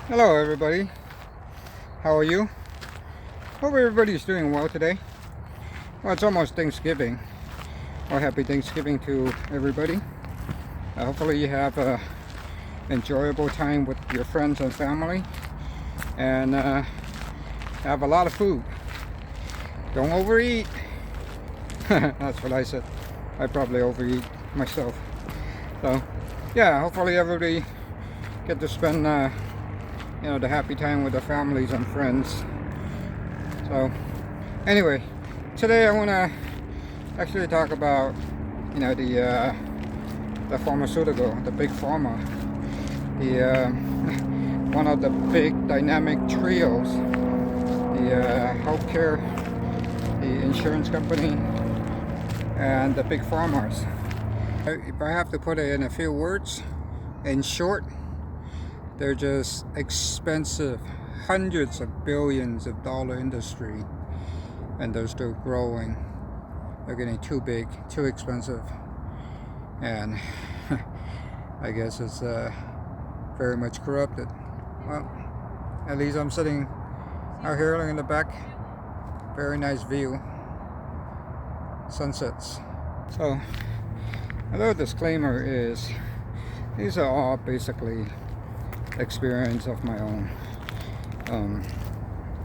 Hello everybody, how are you? Hope everybody's doing well today. Well, it's almost Thanksgiving. Well, happy Thanksgiving to everybody. Hopefully you have a enjoyable time with your friends and family, and have a lot of food. Don't overeat. That's what I said. I probably overeat myself. So yeah, hopefully everybody get to spend the happy time with their families and friends. So anyway, today I want to actually talk about the pharmaceutical, the big pharma, the one of the big dynamic trios, the healthcare, the insurance company, and the big pharmas. If I have to put it in a few words, in short, they're just expensive, hundreds of billions of dollar industry, and they're still growing. They're getting too big, too expensive, and I guess it's very much corrupted. Well, at least I'm sitting out here in the back. Very nice view, sunsets. So a little disclaimer is these are all basically experience of my own.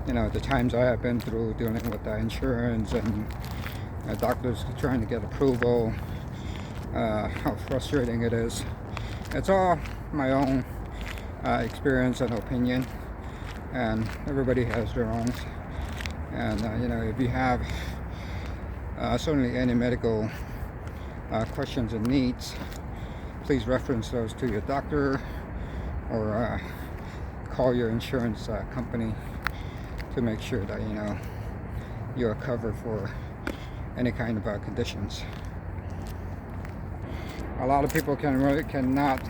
The times I have been through dealing with the insurance and doctors trying to get approval, how frustrating it is. It's all my own experience and opinion, and everybody has their own. And if you have certainly any medical questions and needs, please reference those to your doctor, or call your insurance company to make sure that you're covered for any kind of conditions. A lot of people cannot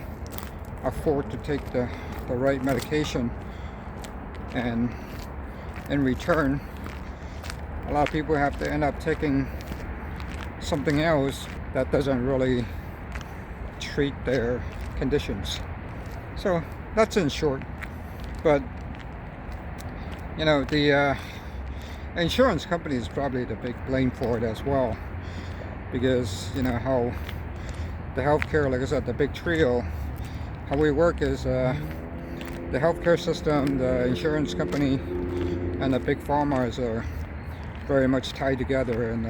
afford to take the right medication, and in return a lot of people have to end up taking something else that doesn't really treat their conditions. So that's in short. But the insurance company is probably the big blame for it as well, because how the healthcare, like I said, the big trio, how we work is the healthcare system, the insurance company, and the big pharmas are very much tied together. And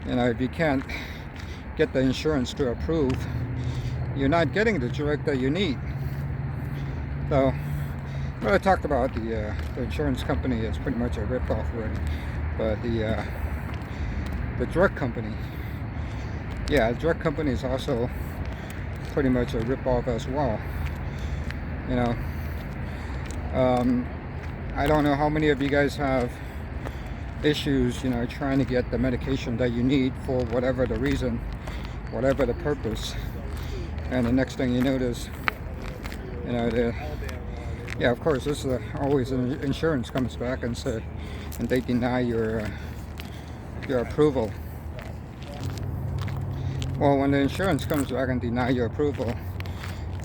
if you can't get the insurance to approve, you're not getting the drug that you need. So what I talked about, the insurance company is pretty much a rip-off, right? But the drug company, the drug company is also pretty much a rip-off as well. I don't know how many of you guys have issues trying to get the medication that you need for whatever the reason, whatever the purpose, and the next thing you notice, of course, this is always insurance comes back and they deny your approval. Well, when the insurance comes back and deny your approval,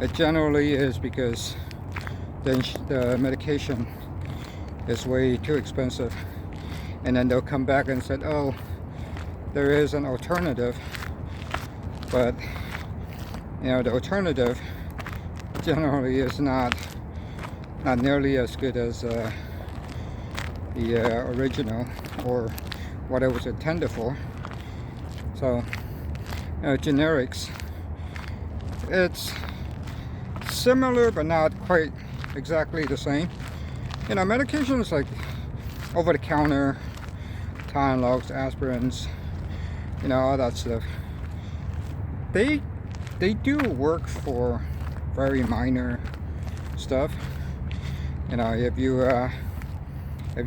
it generally is because the medication is way too expensive, and then they'll come back and say, oh, there is an alternative, but the alternative generally is not nearly as good as the original, or what it was intended for. So generics, it's similar but not quite exactly the same. Medications like over-the-counter, Tylenols, aspirins, all that stuff, they do work for very minor stuff. If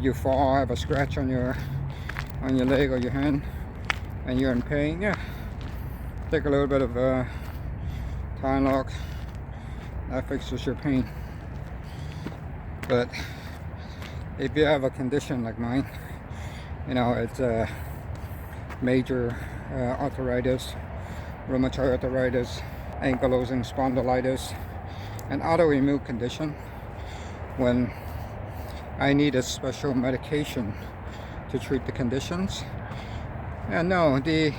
you fall, have a scratch on your leg or your hand, and you're in pain, take a little bit of Tylenols, that fixes your pain. But if you have a condition like mine, it's a major arthritis, rheumatoid arthritis, ankylosing spondylitis, an autoimmune condition, when I need a special medication to treat the conditions. And no, the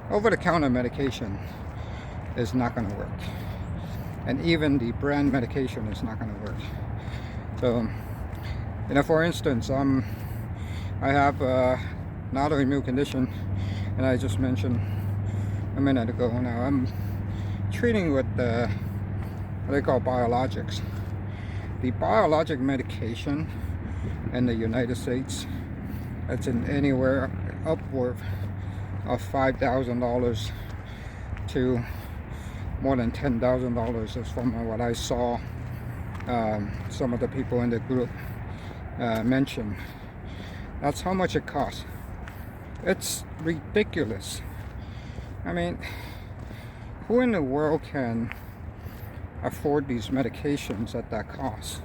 over-the-counter medication is not going to work, and even the brand medication is not going to work. So, for instance, I have an autoimmune condition, and I just mentioned a minute ago. Now I'm treating with what they call biologics. The biologic medication in the United States, it's in anywhere upward of $5,000 to more than $10,000, is from what I saw some of the people in the group mention. That's how much it costs. It's ridiculous. I mean, who in the world can afford these medications at that cost?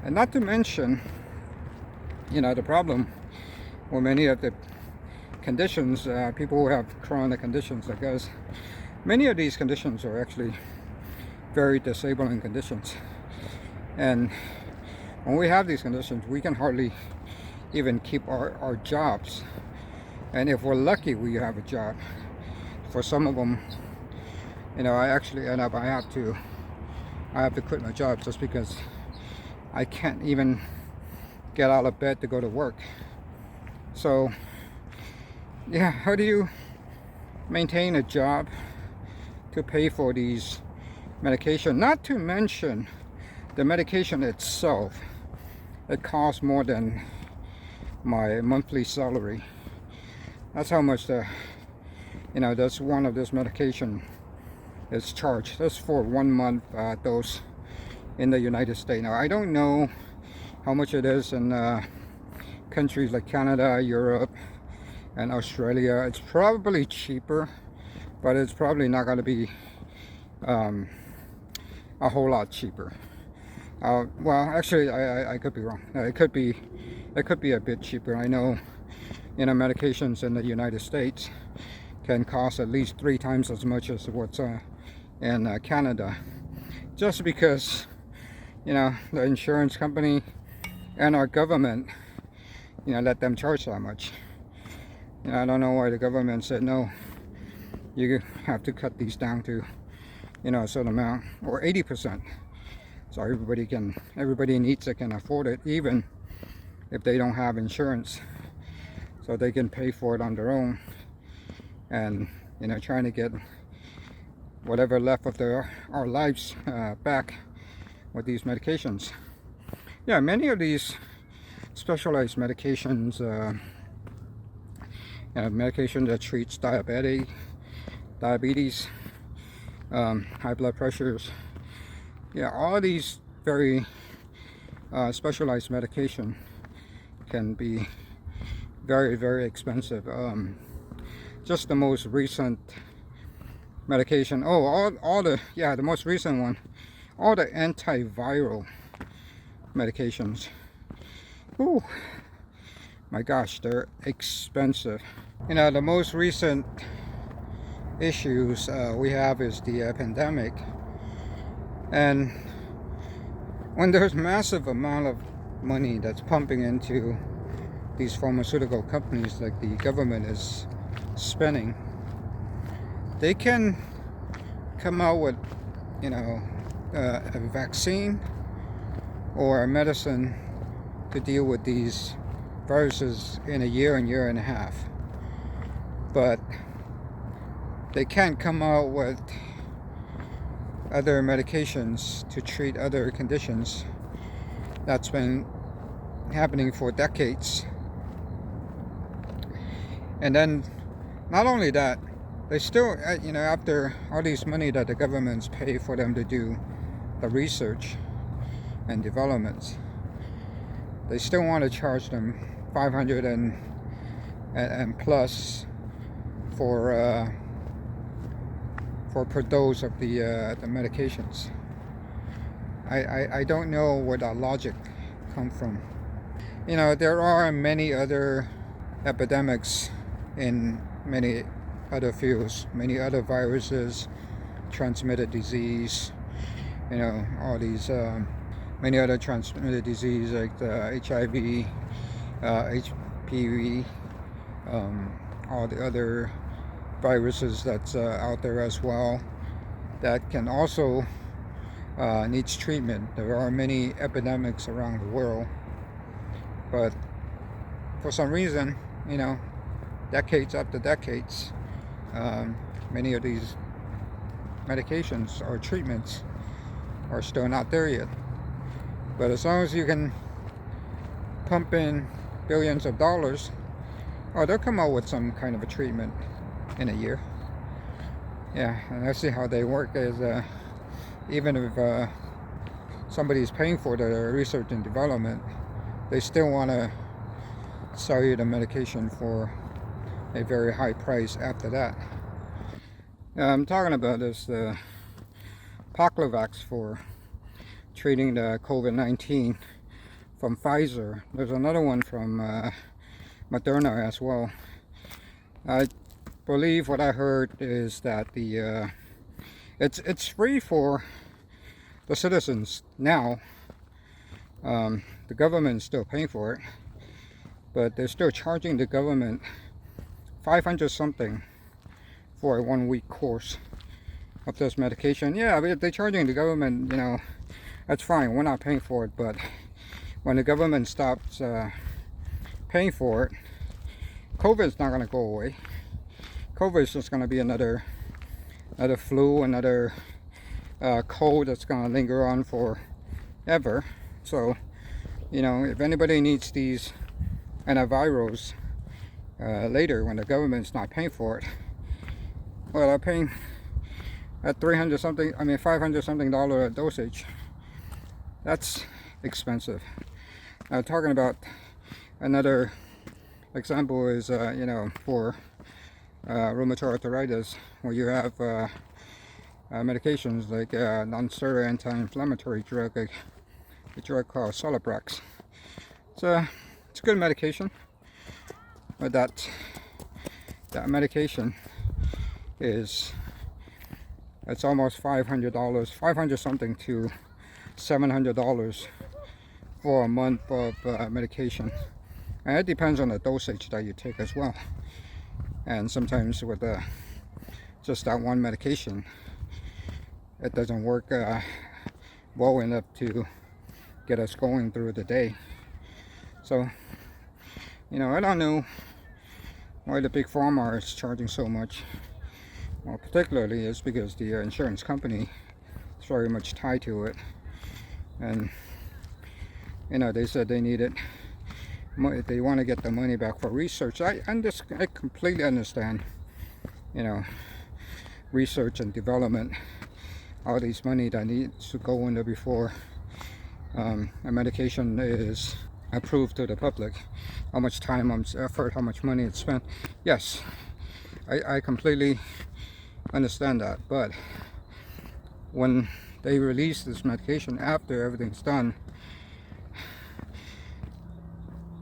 And not to mention, the problem with many of the conditions, people who have chronic conditions, because many of these conditions are actually very disabling conditions. And when we have these conditions, we can hardly even keep our jobs. And if we're lucky, we have a job. For some of them, I actually end up, I have to quit my job just because I can't even get out of bed to go to work. So yeah, how do you maintain a job to pay for these medication? Not to mention the medication itself, it costs more than my monthly salary. That's how much that's one of this medication is charged. That's for 1 month dose in the United States. Now I don't know how much it is in countries like Canada, Europe, and Australia. It's probably cheaper, but it's probably not going to be a whole lot cheaper. Well, actually, I could be wrong. It could be a bit cheaper. I know, medications in the United States can cost at least 3 times as much as what's in Canada, just because the insurance company and our government let them charge that much. I don't know why the government said no, you have to cut these down to a certain amount, or 80%, so everybody needs it, can afford it, even if they don't have insurance, so they can pay for it on their own, and trying to get whatever left of our lives back with these medications. Yeah, many of these specialized medications, medication that treats diabetes, high blood pressures, all these very specialized medication can be very, very expensive. Just the most recent medication, the most recent one, all the antiviral medications, my gosh, they're expensive. The most recent issues we have is the pandemic, and when there's massive amount of money that's pumping into these pharmaceutical companies, like the government is spending, they can come out with a vaccine or a medicine to deal with these viruses in a year and a half, but they can't come out with other medications to treat other conditions that's been happening for decades. And then not only that, they still after all these money that the governments pay for them to do the research and developments, they still want to charge them $500 and plus for per dose of the medications. I don't know where that logic comes from. There are many other epidemics in many other fields, many other viruses, transmitted disease, all these many other transmitted disease like the HIV, HPV, all the other viruses that's out there as well that can also needs treatment. There are many epidemics around the world, but for some reason, you know, decades after decades, many of these medications or treatments are still not there yet. But as long as you can pump in billions of dollars, oh, they'll come out with some kind of a treatment in a year. Yeah, and let's see how they work. Is even if somebody's paying for the research and development, they still want to sell you the medication for a very high price after that. I'm talking about this Paclovax for treating the COVID-19 from Pfizer. There's another one from Moderna as well. I believe what I heard is that the it's free for the citizens now. The government's still paying for it, but they're still charging the government 500 something for a 1-week course of this medication. Yeah, if they're charging the government, you know, that's fine. We're not paying for it. But when the government stops paying for it, COVID's not going to go away. COVID is just going to be another flu, another cold that's going to linger on forever. So, you know, if anybody needs these antivirals later when the government's not paying for it, well, they're paying at $300 something, I mean $500 something dosage. That's expensive. Now, talking about another example is, you know, for rheumatoid arthritis, where you have medications like non-steroidal anti-inflammatory drug, like a drug called Celebrex. It's a good medication, but that medication it's almost $500, 500 something to $700 for a month of medication, and it depends on the dosage that you take as well. And sometimes with just that one medication, it doesn't work well enough to get us going through the day. So, you know, I don't know why the big pharma is charging so much. Well, particularly it's because the insurance company is very much tied to it, and you know, they said they needed, they want to get the money back for research. I completely understand, you know, research and development, all these money that needs to go in there before a medication is approved to the public. How much time, how much effort, how much money it's spent. Yes, I completely understand that, but when they release this medication after everything's done,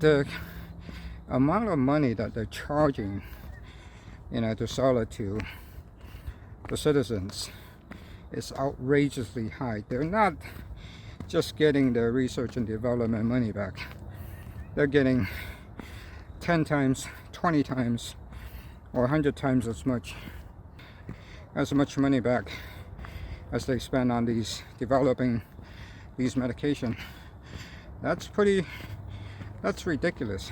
the amount of money that they're charging, you know, to sell it to the citizens is outrageously high. They're not just getting the research and development money back. They're getting 10 times, 20 times, or 100 times as much money back as they spend on developing these medication. That's ridiculous.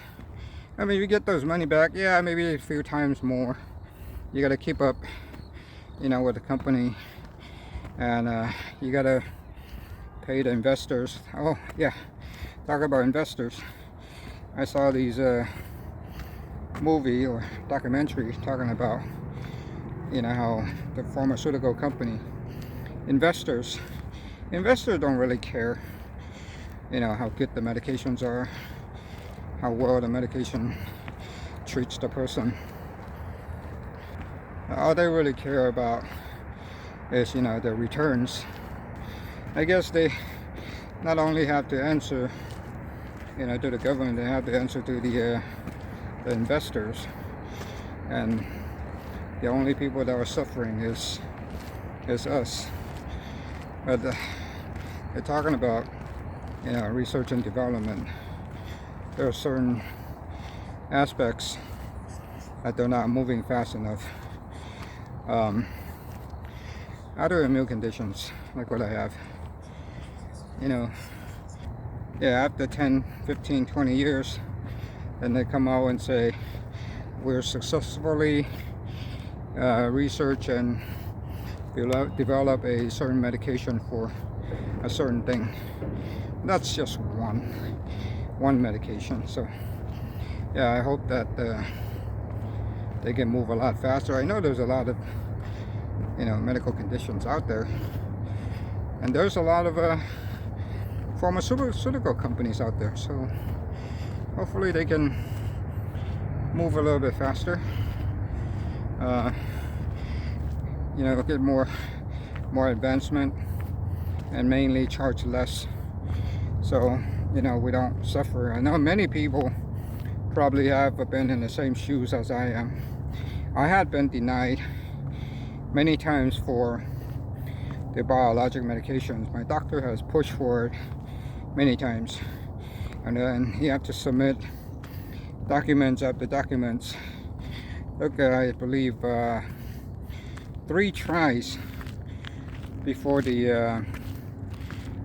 I mean, you get those money back, yeah, maybe a few times more. You got to keep up, you know, with the company, and you got to pay the investors. Oh yeah, talk about investors. I saw these movie or documentary talking about, you know, how the pharmaceutical company investors don't really care, you know, how good the medications are, how well the medication treats the person. All they really care about is, you know, the returns. I guess they not only have to answer, you know, to the government, they have to answer to the investors, and the only people that are suffering is us. But they're talking about research and development. There are certain aspects that they're not moving fast enough. Autoimmune conditions like what I have, after 10, 15, 20 years, then they come out and say we're successfully research and develop a certain medication for a certain thing. That's just one medication. So yeah, I hope that they can move a lot faster. I know there's a lot of medical conditions out there, and there's a lot of pharmaceutical companies out there, so hopefully they can move a little bit faster, get more advancement, and mainly charge less, so we don't suffer. I know many people probably have been in the same shoes as I am. I had been denied many times for the biologic medications. My doctor has pushed for it many times, and then you have to submit documents after documents. Look, I believe 3 tries before the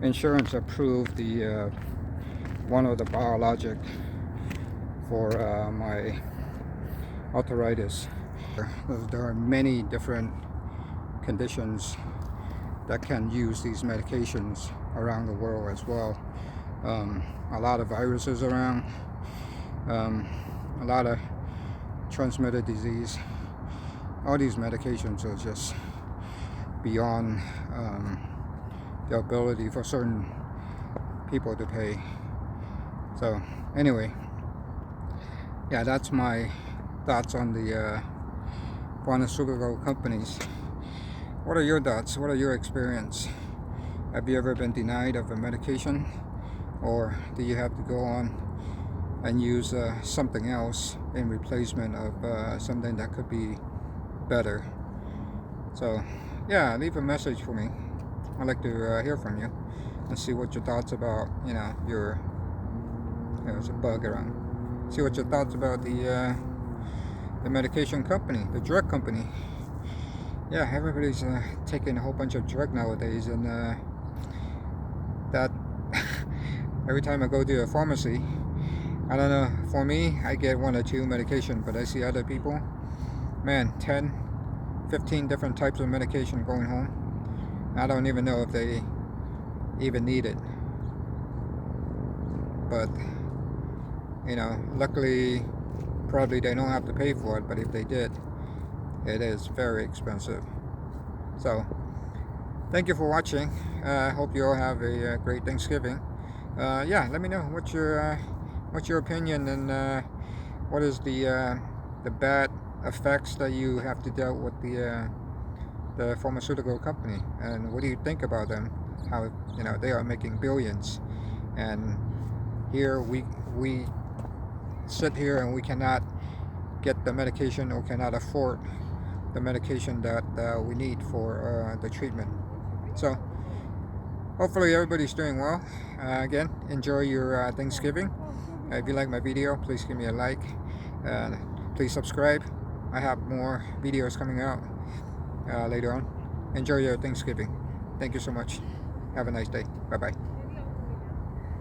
insurance approved the one of the biologic for my arthritis. There are many different conditions that can use these medications around the world as well. A lot of viruses around, a lot of transmitted disease. All these medications are just beyond the ability for certain people to pay. So anyway, yeah, that's my thoughts on the pharmaceutical companies. What are your thoughts? What are your experience? Have you ever been denied of a medication, or do you have to go on and use something else in replacement of something that could be better? So yeah, leave a message for me. I'd like to hear from you and see what your thoughts about your there's a bug around. See what your thoughts about the medication company, the drug company. Yeah, everybody's taking a whole bunch of drug nowadays, and that every time I go to a pharmacy, I don't know, for me, I get 1 or 2 medication, but I see other people, man, 10, 15 different types of medication going home. I don't even know if they even need it. But luckily, probably they don't have to pay for it, but if they did, it is very expensive. So thank you for watching. I hope you all have a great Thanksgiving. Yeah, let me know what's your opinion, and what is the bad effects that you have to deal with the pharmaceutical company, and what do you think about them? How they are making billions, and here we sit here and we cannot get the medication, or cannot afford the medication that we need for the treatment. So hopefully everybody's doing well. Again, enjoy your Thanksgiving. If you like my video, please give me a like. Please subscribe. I have more videos coming out later on. Enjoy your Thanksgiving. Thank you so much. Have a nice day. Bye bye.